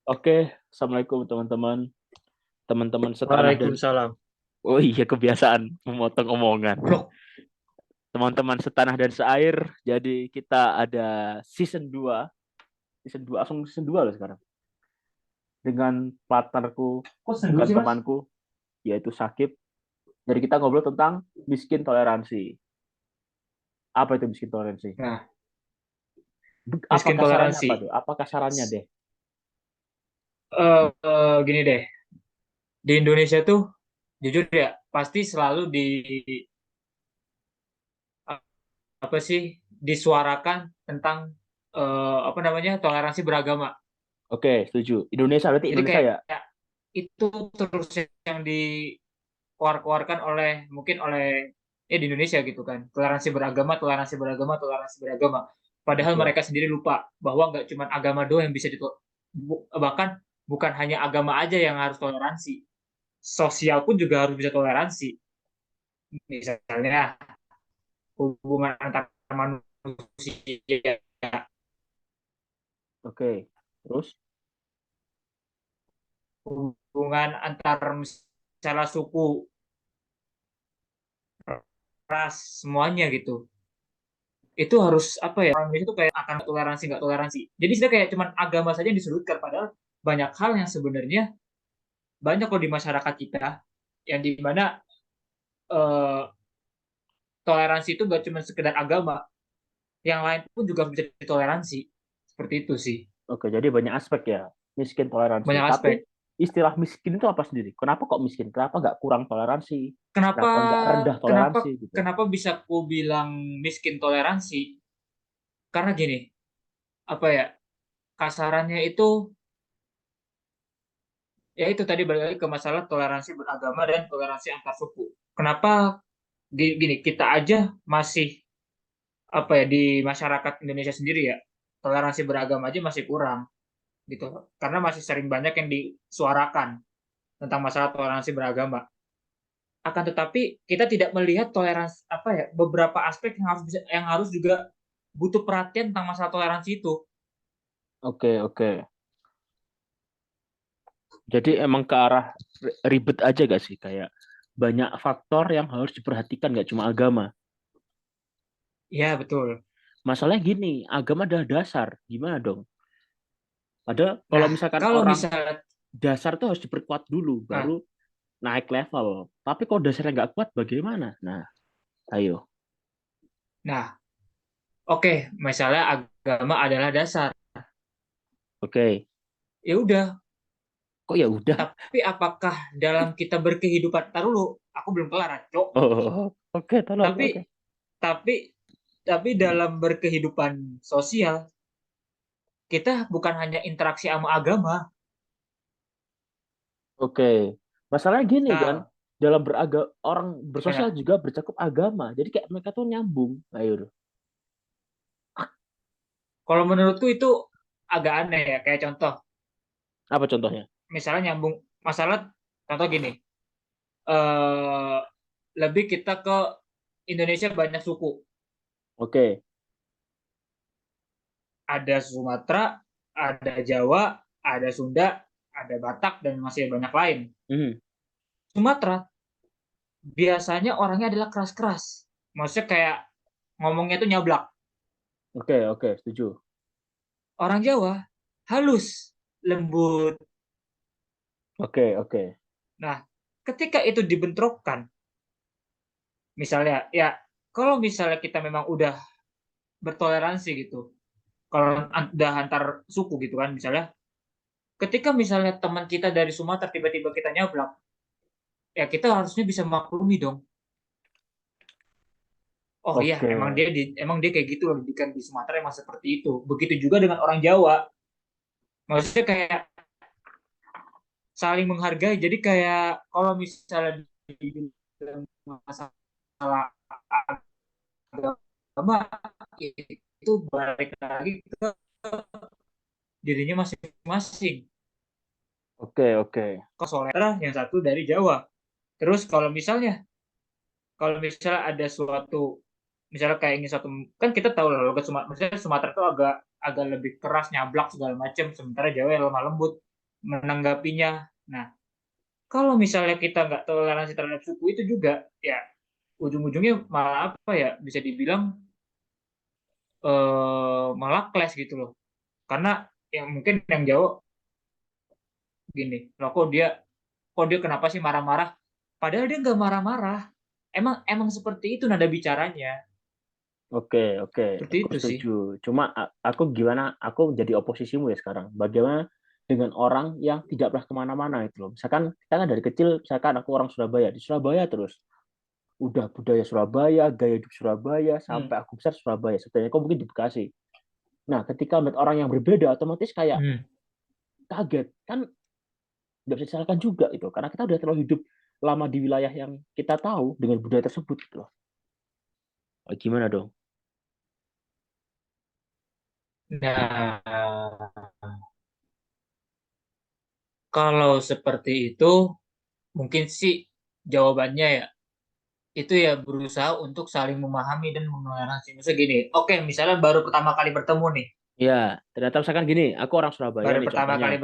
Oke, Assalamualaikum teman-teman. Teman-teman setanah dan... Waalaikumsalam. Oh iya, kebiasaan memotong omongan. Blok. Teman-teman setanah dan seair. Jadi kita ada season 2. Season 2, langsung season 2 loh sekarang. Dengan partnerku, Kok sendu bukan sih, Mas? temanku, yaitu Sakib. Jadi kita ngobrol tentang miskin toleransi. Apa itu miskin toleransi? Nah, Apa miskin kasarannya apa toleransi. tuh? Apa kasarannya deh? Gini deh, di Indonesia tuh jujur ya, pasti selalu eh, apa sih disuarakan tentang apa namanya toleransi beragama. Oke, setuju. Indonesia berarti Jadi Indonesia ya? kayak itu terus yang dikeluarkan oleh mungkin oleh di Indonesia gitu kan, toleransi beragama, toleransi beragama, toleransi beragama. Padahal Oke. mereka sendiri lupa bahwa nggak cuma agama doang yang bisa bahkan bukan hanya agama aja yang harus toleransi, sosial pun juga harus bisa toleransi. Misalnya hubungan antar manusia, Oke. Terus? hubungan antar misalnya suku, ras, semuanya gitu. Itu harus apa ya, orang Indonesia itu kayak akan toleransi nggak toleransi, jadi sudah kayak cuman agama saja yang disebutkan, padahal banyak hal yang sebenarnya banyak kok di masyarakat kita yang dimana eh, toleransi itu gak cuma sekedar agama, yang lain pun juga bisa ditoleransi, seperti itu sih, Oke, jadi banyak aspek ya miskin toleransi. banyak Tapi aspek. istilah miskin itu apa sendiri? Kenapa kok miskin? Kenapa nggak kurang toleransi? Kenapa Kenapa nggak rendah kenapa toleransi gitu? kenapa bisa ku bilang miskin toleransi? Karena gini, apa ya, kasarannya itu ya itu tadi balik lagi ke masalah toleransi beragama dan toleransi antar suku. Kenapa gini, kita aja masih apa ya, di masyarakat Indonesia sendiri ya, toleransi beragama aja masih kurang gitu, karena masih sering banyak yang disuarakan tentang masalah toleransi beragama. Akan tetapi kita tidak melihat toleransi apa ya, beberapa aspek yang harus juga butuh perhatian tentang masalah toleransi itu. Oke, oke. Jadi emang ke arah ribet aja gak sih? Kayak banyak faktor yang harus diperhatikan, nggak cuma agama. Ya betul. Masalahnya gini, agama adalah dasar. Gimana dong? Ada kalau Nah, misalkan kalau orang misalnya, dasar tuh harus diperkuat dulu, baru nah, naik level. Tapi kalau dasarnya nggak kuat, bagaimana? Nah, ayo. nah, oke, misalnya agama adalah dasar. Oke. Ya udah, Kok ya udah? tapi apakah dalam kita berkehidupan, taruh dulu, aku belum kelar, Cok. Oh, oke, tolong. Tapi Oke. tapi tapi dalam berkehidupan sosial, kita bukan hanya interaksi sama agama. Oke. Masalahnya gini kan, Misal, dalam orang bersosial gimana? juga bercakup agama. Jadi kayak mereka tuh nyambung. Ayo. Kalau menurutku itu agak aneh ya. Kayak contoh, Apa contohnya? misalnya nyambung masalah, contoh gini, eh lebih kita ke Indonesia banyak suku. Oke. Ada Sumatera, ada Jawa, ada Sunda, ada Batak, dan masih banyak lain. Hmm. Sumatera biasanya orangnya adalah keras-keras. Maksudnya kayak ngomongnya tuh nyablak. Oke, oke, setuju. Orang Jawa halus, lembut. Oke, oke. Nah, ketika itu dibentrokkan, misalnya ya, kalau misalnya kita memang udah bertoleransi gitu, kalau udah antar suku gitu kan, misalnya ketika misalnya teman kita dari Sumatera tiba-tiba kita nyablak, ya kita harusnya bisa maklumi dong. Oh iya, Oke. emang dia kayak gitu loh, didikan di Sumatera emang seperti itu. Begitu juga dengan orang Jawa. Maksudnya kayak saling menghargai. Jadi kayak kalau misalnya dibilang masalah agama, itu balik lagi ke dirinya masing-masing. Oke, oke. Ke Solera yang satu dari Jawa. Terus kalau misalnya ada suatu, misalnya kayak ini suatu, kan kita tahu lah, misalnya Sumatera itu agak agak lebih keras, nyablak segala macam, sementara Jawa yang lemah lembut. menanggapinya. Nah, kalau misalnya kita nggak toleransi terhadap suku itu juga, ya ujung-ujungnya malah apa ya, bisa dibilang malah clash gitu loh. Karena yang mungkin yang Jawa gini, loh kok dia kenapa sih marah-marah? Padahal dia nggak marah-marah. Emang emang seperti itu nada bicaranya. Oke, oke, Seperti aku itu sih. setuju. Cuma aku gimana? Aku jadi oposisimu ya sekarang. Bagaimana dengan orang yang tidak pernah kemana-mana itu loh? Misalkan kita kan dari kecil, misalkan aku orang Surabaya, di Surabaya terus. Udah budaya Surabaya, gaya hidup Surabaya, Hmm. sampai aku besar Surabaya. Sebenarnya aku mungkin di Bekasi. Nah, ketika melihat orang yang berbeda, otomatis kayak Hmm. kaget. Kan nggak bisa disalahkan juga itu. Karena kita udah terlalu hidup lama di wilayah yang kita tahu dengan budaya tersebut gitu loh. Oh, gimana dong? Nah, kalau seperti itu, mungkin sih jawabannya ya, itu ya berusaha untuk saling memahami dan mentoleransi. Misalnya gini, oke, misalnya baru pertama kali bertemu nih, Ya, ternyata misalkan gini, aku orang Surabaya baru nih pertama contohnya. kali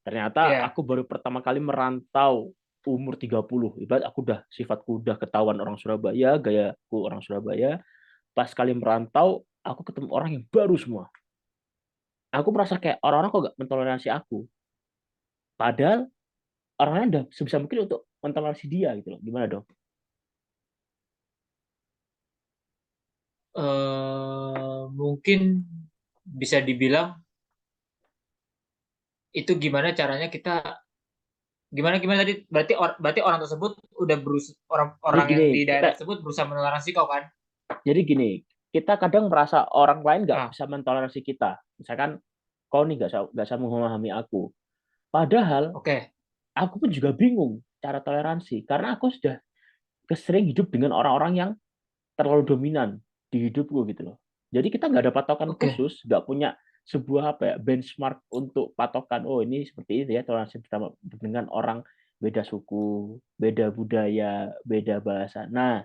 Ternyata ya, aku baru pertama kali merantau umur 30. Ibarat aku udah sifatku udah ketahuan orang Surabaya, gayaku orang Surabaya. Pas kali merantau, aku ketemu orang yang baru semua. Aku merasa kayak orang-orang kok gak mentoleransi aku. Padahal orang-orang udah sebisa mungkin untuk mentoleransi dia gitu loh. Gimana dong? mungkin bisa dibilang itu gimana caranya kita, gimana gimana tadi, berarti orang tersebut udah berusaha, Jadi orang-orang yang gini, di kita daerah tersebut berusaha mentoleransi kau kan. jadi gini, kita kadang merasa orang lain nggak Ah, bisa mentoleransi kita. Misalkan kau nih nggak bisa memahami aku. Padahal oke. aku pun juga bingung cara toleransi karena aku sudah kesering hidup dengan orang-orang yang terlalu dominan di hidupku gitu loh. Jadi kita nggak ada patokan Oke. khusus, nggak punya sebuah apa ya benchmark untuk patokan. Oh ini seperti itu ya toleransi bersama dengan orang beda suku, beda budaya, beda bahasa. Nah,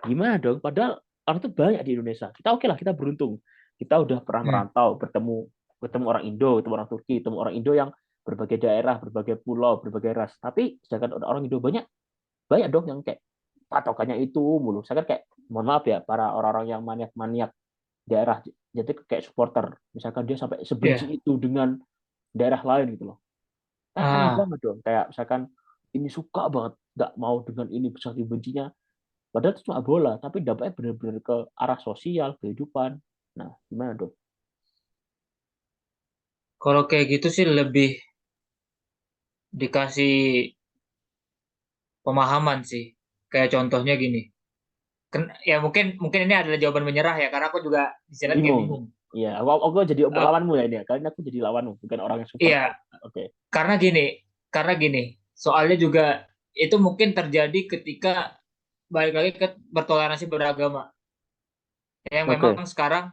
gimana dong? Padahal orang itu banyak di Indonesia. Kita oke lah, kita beruntung. Kita udah pernah Hmm. merantau, bertemu ketemu orang Indo, ketemu orang Turki, ketemu orang Indo yang berbagai daerah, berbagai pulau, berbagai ras. Tapi sedangkan orang Indo banyak, banyak dong yang kayak patokannya itu mulu. Saya kan kayak, mohon maaf ya, para orang-orang yang maniak-maniak daerah, jadi kayak supporter. Misalkan dia sampai sebenci Ya. itu dengan daerah lain gitu loh. Kan aneh Ah, banget dong. Kayak misalkan ini suka banget, nggak mau dengan ini, bisa dibencinya. Padahal itu cuma bola, tapi dampaknya benar-benar ke arah sosial, kehidupan. Nah, gimana dong? kalau kayak gitu sih lebih dikasih pemahaman sih. Kayak contohnya gini. Ya mungkin mungkin ini adalah jawaban menyerah ya, karena aku juga di sini kayak Bingung. bingung. Iya, aku jadi Eh, lawanmu ya ini ya. Karena aku jadi lawanmu, bukan orang yang support iya, kau. Oke. karena gini, karena gini. Soalnya juga itu mungkin terjadi ketika balik lagi ke bertoleransi beragama. Yang memang Oke. sekarang,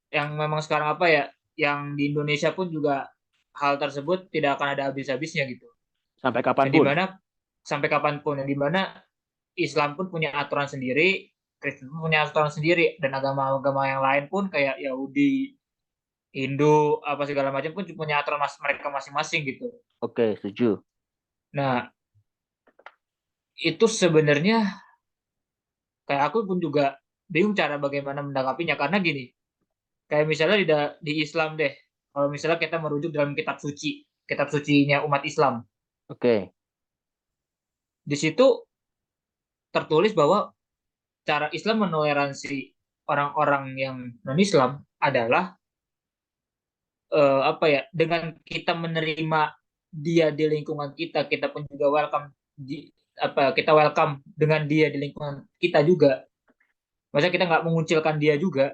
yang memang sekarang apa ya, yang di Indonesia pun juga hal tersebut tidak akan ada habis-habisnya gitu. Sampai Yang di kapanpun. mana sampai kapanpun, yang di mana Islam pun punya aturan sendiri, Kristen pun punya aturan sendiri, dan agama-agama yang lain pun kayak Yahudi, Hindu, apa segala macam pun punya aturan mereka masing-masing gitu. Oke, setuju. Nah, itu sebenarnya kayak aku pun juga bingung cara bagaimana menanggapinya, karena gini, kayak misalnya di Islam deh, kalau misalnya kita merujuk dalam kitab sucinya umat Islam, Oke. di situ tertulis bahwa cara Islam menoleransi orang-orang yang non-Islam adalah apa ya, dengan kita menerima dia di lingkungan kita, kita pun juga welcome kita welcome dengan dia di lingkungan kita juga. Masa kita nggak mengucilkan dia juga,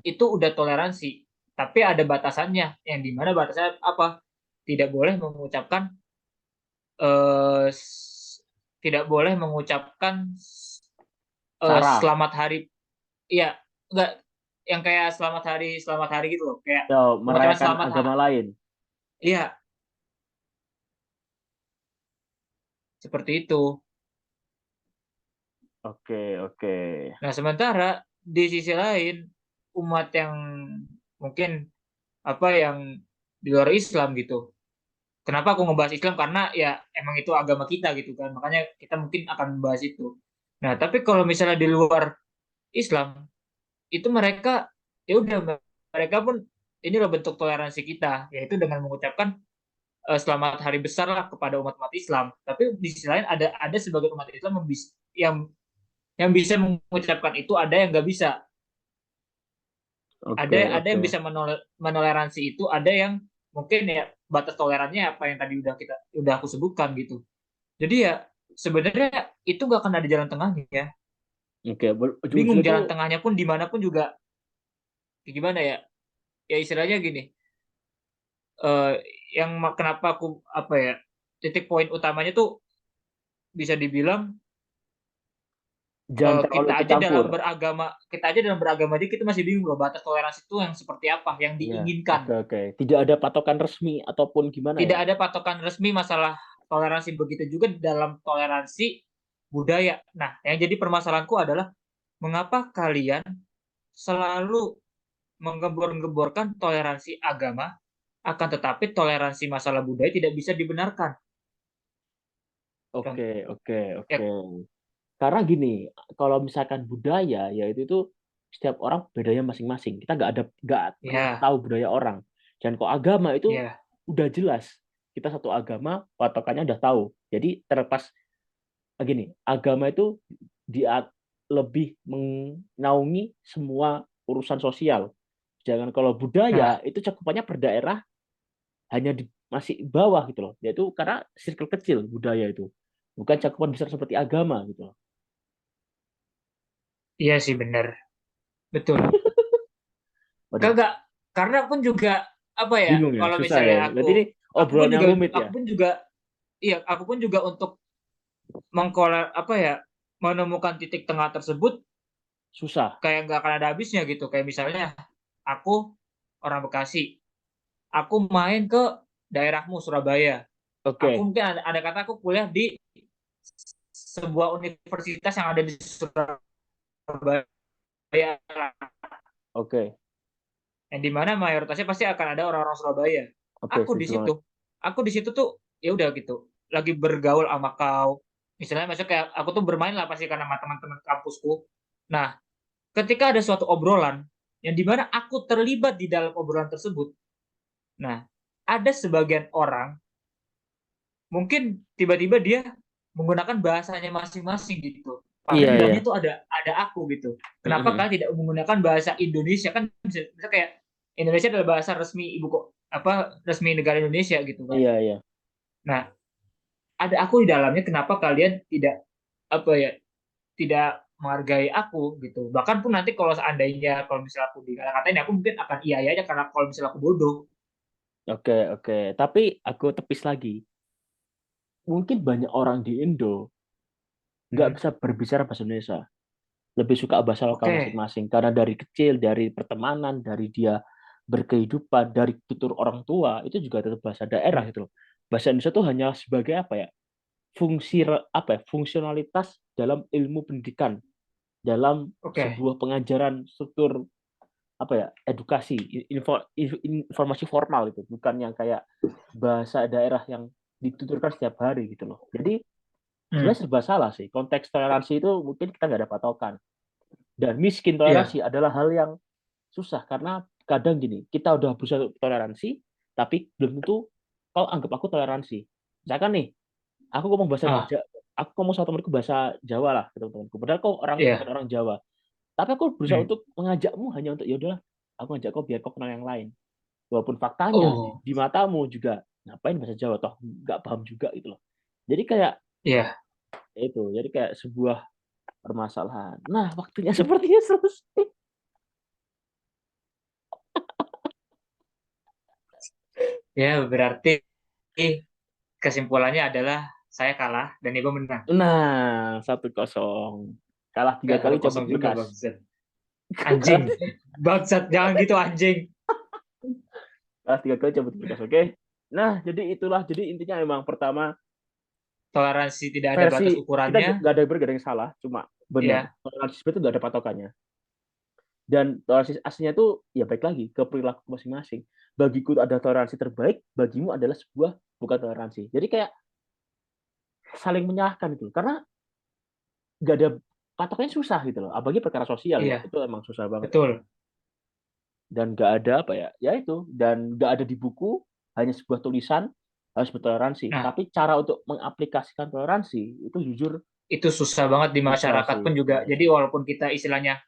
itu udah toleransi. Tapi ada batasannya, yang dimana batasannya apa? Tidak boleh mengucapkan eh, tidak boleh mengucapkan Sarah. selamat hari, ya enggak, yang kayak selamat hari gitu loh, kayak Ya, pengucapan merayakan agama lain. iya, seperti itu. Oke, oke. Nah, sementara di sisi lain, umat yang mungkin apa yang di luar Islam gitu, Kenapa aku ngebahas Islam? Karena ya emang itu agama kita gitu kan. Makanya kita mungkin akan membahas itu. Nah, tapi kalau misalnya di luar Islam, itu mereka ya udah, mereka pun ini loh bentuk toleransi kita, yaitu dengan mengucapkan selamat hari besar lah kepada umat-umat Islam. Tapi di sisi lain ada sebagian umat Islam yang yang bisa mengucapkan itu, ada yang nggak bisa. Oke, Ada oke. yang bisa menoleransi itu, ada yang mungkin ya batas tolerannya apa yang tadi udah aku sebutkan gitu. Jadi ya sebenarnya itu nggak akan ada jalan tengahnya. Oke, Bingung ujung-ujungnya tuh jalan tengahnya pun dimanapun juga gimana ya? Ya istilahnya gini, eh, kenapa aku apa ya, titik poin utamanya tuh bisa dibilang jangan terlalu ikut campur. kita aja dalam beragama aja kita masih bingung loh batas toleransi itu yang seperti apa yang Iya, diinginkan. oke, oke. Tidak ada patokan resmi ataupun gimana Tidak ya? ada patokan resmi masalah toleransi, begitu juga dalam toleransi budaya. Nah, yang jadi permasalahanku adalah mengapa kalian selalu menggembor-gemborkan toleransi agama, akan tetapi toleransi masalah budaya tidak bisa dibenarkan. Oke, oke, oke. Ya, Karena gini, kalau misalkan budaya, ya itu setiap orang bedanya masing-masing. Kita nggak pernah ya, tahu budaya orang. Dan kok agama itu ya, udah jelas. Kita satu agama, patokannya udah tahu. Jadi terlepas gini, agama itu dia lebih menaungi semua urusan sosial. Jangan kalau budaya nah, itu cakupannya per daerah hanya masih bawah gitu loh. Yaitu karena circle kecil budaya itu. Bukan cakupan besar seperti agama gitu loh. iya sih benar, betul. Waduh, Kagak, karena pun juga apa ya, bingung ya, kalau susah ya. misalnya Berarti ini aku pun obrolan yang juga, rumit ya. aku pun juga, iya, aku pun juga untuk apa ya, menemukan titik tengah tersebut Susah. kayak nggak akan ada habisnya gitu. Kayak misalnya aku orang Bekasi, aku main ke daerahmu Surabaya, aku Oke, mungkin ada kata aku kuliah di sebuah universitas yang ada di Surabaya, oke, yang dimana mayoritasnya pasti akan ada orang-orang Surabaya. oke, Aku di setuju banget. situ, aku di situ tuh ya udah gitu, lagi bergaul sama kau. Misalnya, maksudnya kayak aku tuh bermain lah pasti karena sama teman-teman kampusku. Nah, ketika ada suatu obrolan yang dimana aku terlibat di dalam obrolan tersebut, nah ada sebagian orang mungkin tiba-tiba dia menggunakan bahasanya masing-masing gitu. Padahal Iya, di iya. dalamnya tuh ada aku gitu. Kenapa kalian tidak menggunakan bahasa Indonesia, kan bisa kayak Indonesia adalah bahasa resmi ibu kok apa resmi negara Indonesia gitu kan. Iya, iya. Nah, ada aku di dalamnya, kenapa kalian tidak apa ya, tidak menghargai aku gitu. Bahkan pun nanti kalau seandainya kalau misalnya aku dikata-katain, aku mungkin akan iya aja karena kalau misalnya aku bodoh. Oke, oke. Tapi aku tepis lagi. Mungkin banyak orang di Indo nggak Hmm. bisa berbicara bahasa Indonesia. Lebih suka bahasa lokal Oke. masing-masing. Karena dari kecil, dari pertemanan, dari dia berkehidupan, dari tutur orang tua, itu juga tetap bahasa daerah Hmm. gitu loh. Bahasa Indonesia tuh hanya sebagai apa ya? Apa ya? Fungsionalitas dalam ilmu pendidikan, dalam Oke. sebuah pengajaran struktur apa ya? Edukasi, informasi formal itu, bukan yang kayak bahasa daerah yang dituturkan setiap hari gitu loh. Jadi Hmm. sebenarnya serba salah sih. Konteks toleransi itu mungkin kita nggak ada patokan. Dan miskin Iya. toleransi adalah hal yang susah karena kadang gini, kita udah berusaha toleransi, tapi belum tentu kau anggap aku toleransi. Misalkan nih, aku ngomong bahasa Ah, aku ngomong sama temanku bahasa Jawa lah ke teman-temanku. Padahal kau bukan iya. orang Jawa. Tapi aku berusaha Hmm. untuk mengajakmu hanya untuk ya udahlah, aku ngajak kau biar kau kenal yang lain. Walaupun faktanya Oh, di matamu juga ngapain bahasa Jawa toh nggak paham juga gitu loh. Jadi kayak iya. jadi kayak sebuah permasalahan. Nah, waktunya sepertinya selesai. Ya, berarti kesimpulannya adalah saya kalah dan Ibu menang. Nah, 1-0. Kalah tiga Enggak, kali satu cabut kosong juga, berkas. bangsat. Kalah, Anjing. Bangsat, jangan gitu anjing. kalah 3 kali cabut berkas, oke? Nah, jadi itulah. Jadi intinya memang pertama Toleransi tidak ada versi batas kita ukurannya. nggak ada benar nggak ada yang salah, cuma benar. Ya, Toleransi itu nggak ada patokannya. Dan toleransi aslinya itu ya baik lagi ke perilaku masing-masing. bagiku ada toleransi terbaik, bagimu adalah sebuah bukan toleransi. Jadi kayak saling menyalahkan gitu. Karena nggak ada patokannya, susah gitu loh. Apalagi perkara sosial ya, Iya, itu emang susah banget. betul. Dan nggak ada apa ya, ya itu. Dan nggak ada di buku, hanya sebuah tulisan harus bertoleransi. Nah, Tapi cara untuk mengaplikasikan toleransi itu jujur itu susah banget di susah masyarakat sih. pun juga. Bener, Jadi walaupun kita istilahnya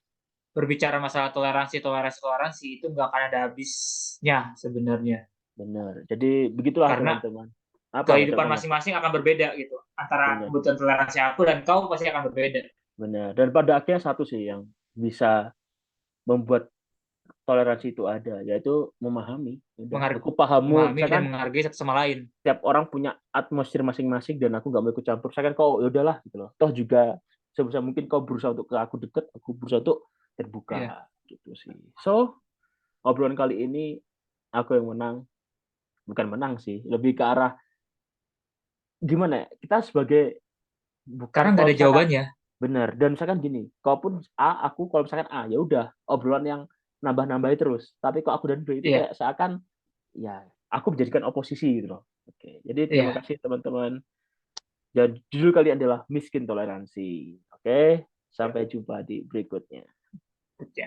berbicara masalah toleransi, toleransi, toleransi, itu nggak akan ada habisnya sebenarnya. bener. Jadi begitulah Karena teman-teman. Apa kehidupan contohnya? masing-masing akan berbeda gitu. Antara Bener, kebutuhan toleransi aku dan kau pasti akan berbeda. bener. Dan pada akhirnya satu sih yang bisa membuat toleransi itu ada, yaitu memahami. Udah, aku pahammu, Memahami dan misalkan menghargai satu sama lain. setiap orang punya atmosfer masing-masing dan aku nggak mau ikut campur. Saya kan kau ya udahlah gitu loh. Toh juga sebisa mungkin kau berusaha untuk ke aku deket, aku berusaha untuk Iya. terbuka gitu sih. So, obrolan kali ini aku yang menang, bukan menang sih, lebih ke arah gimana ya? Kita sebagai Karena bukan nggak kalau ada misalkan jawabannya. benar dan misalkan gini, kau pun A, aku kalau misalkan A, ya udah obrolan yang nambah-nambahi terus. Tapi kok aku dan B itu Iya, kayak seakan ya aku menjadikan oposisi gitu loh. Oke, jadi terima iya. kasih teman-teman. Dan judul kali adalah miskin toleransi. Oke, Ya, sampai jumpa di berikutnya. ya.